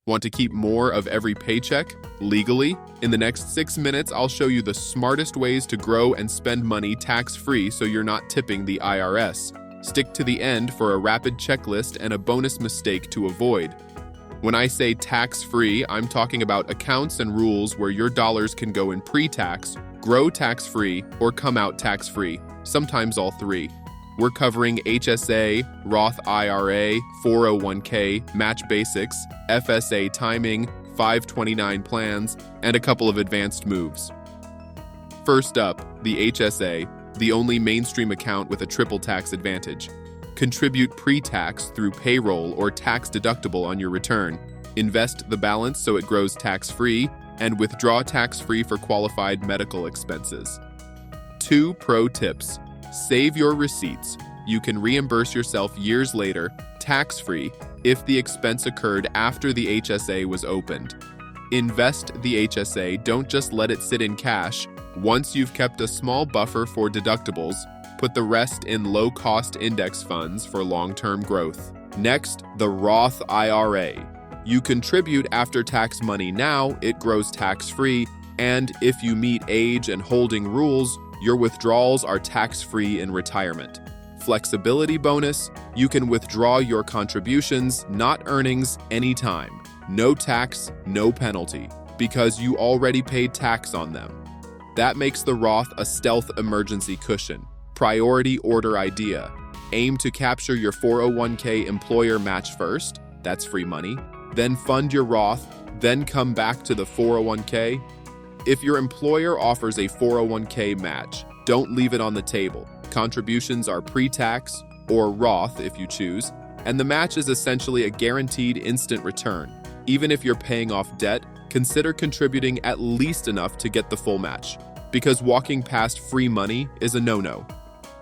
Want to keep more of every paycheck legally? In the next 6 minutes, I'll show you the smartest ways to grow and spend money tax-free so you're not tipping the IRS. Stick to the end for a rapid checklist and a bonus mistake to avoid. When I say tax-free, I'm talking about accounts and rules where your dollars can go in pre-tax, grow tax-free, or come out tax-free, sometimes all three. We're covering HSA, Roth IRA, 401k, match basics, FSA timing, 529 plans, and a couple of advanced moves. First up, the HSA, the only mainstream account with a triple tax advantage. Contribute pre-tax through payroll or tax deductible on your return. Invest the balance so it grows tax-free, and withdraw tax-free for qualified medical expenses. 2 pro tips. Save your receipts. You can reimburse yourself years later, tax-free, if the expense occurred after the HSA was opened. Invest the HSA, don't just let it sit in cash. Once you've kept a small buffer for deductibles, put the rest in low-cost index funds for long-term growth. Next, the Roth IRA. You contribute after-tax money now, it grows tax-free, and if you meet age and holding rules, your withdrawals are tax-free in retirement. Flexibility bonus, you can withdraw your contributions, not earnings, anytime. No tax, no penalty, because you already paid tax on them. That makes the Roth a stealth emergency cushion. Priority order idea. Aim to capture your 401k employer match first, that's free money, then fund your Roth, then come back to the 401k. If your employer offers a 401k match, don't leave it on the table. Contributions are pre-tax, or Roth if you choose, and the match is essentially a guaranteed instant return. Even if you're paying off debt, consider contributing at least enough to get the full match, because walking past free money is a no-no.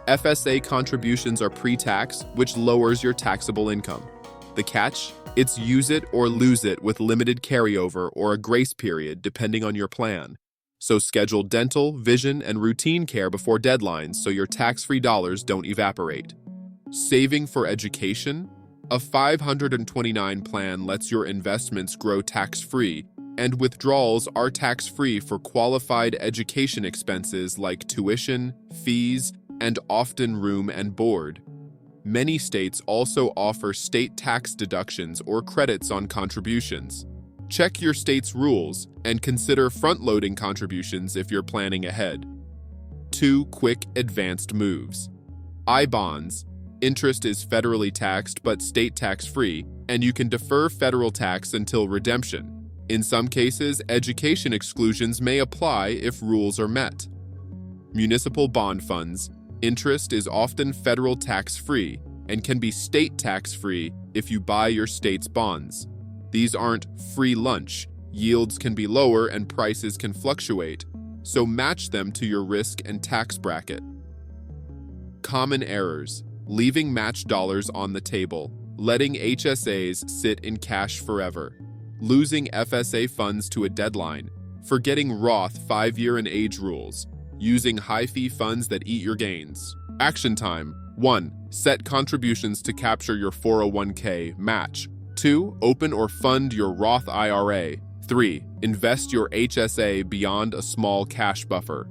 FSA contributions are pre-tax, which lowers your taxable income. The catch? It's use it or lose it with limited carryover or a grace period depending on your plan. So schedule dental, vision, and routine care before deadlines so your tax-free dollars don't evaporate. Saving for education? A 529 plan lets your investments grow tax-free, and withdrawals are tax-free for qualified education expenses like tuition, fees, and often room and board. Many states also offer state tax deductions or credits on contributions. Check your state's rules and consider front-loading contributions if you're planning ahead. 2 quick advanced moves. I-bonds. Interest is federally taxed but state tax-free, and you can defer federal tax until redemption. In some cases, education exclusions may apply if rules are met. Municipal bond funds. Interest is often federal tax-free and can be state tax-free if you buy your state's bonds. These aren't free lunch. Yields can be lower and prices can fluctuate, so match them to your risk and tax bracket. Common errors. Leaving matched dollars on the table. Letting HSAs sit in cash forever. Losing FSA funds to a deadline. Forgetting Roth 5-year and age rules. Using high-fee funds that eat your gains. Action time. 1. Set contributions to capture your 401k match. 2. Open or fund your Roth IRA. 3. Invest your HSA beyond a small cash buffer.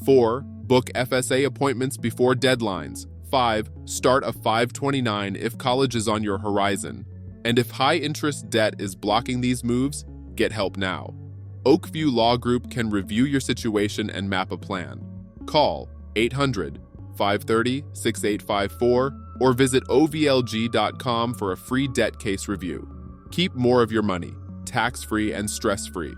4. Book FSA appointments before deadlines. 5. Start a 529 if college is on your horizon. And if high-interest debt is blocking these moves, get help now. Oakview Law Group can review your situation and map a plan. Call 800-530-6854 or visit ovlg.com for a free debt case review. Keep more of your money, tax-free and stress-free.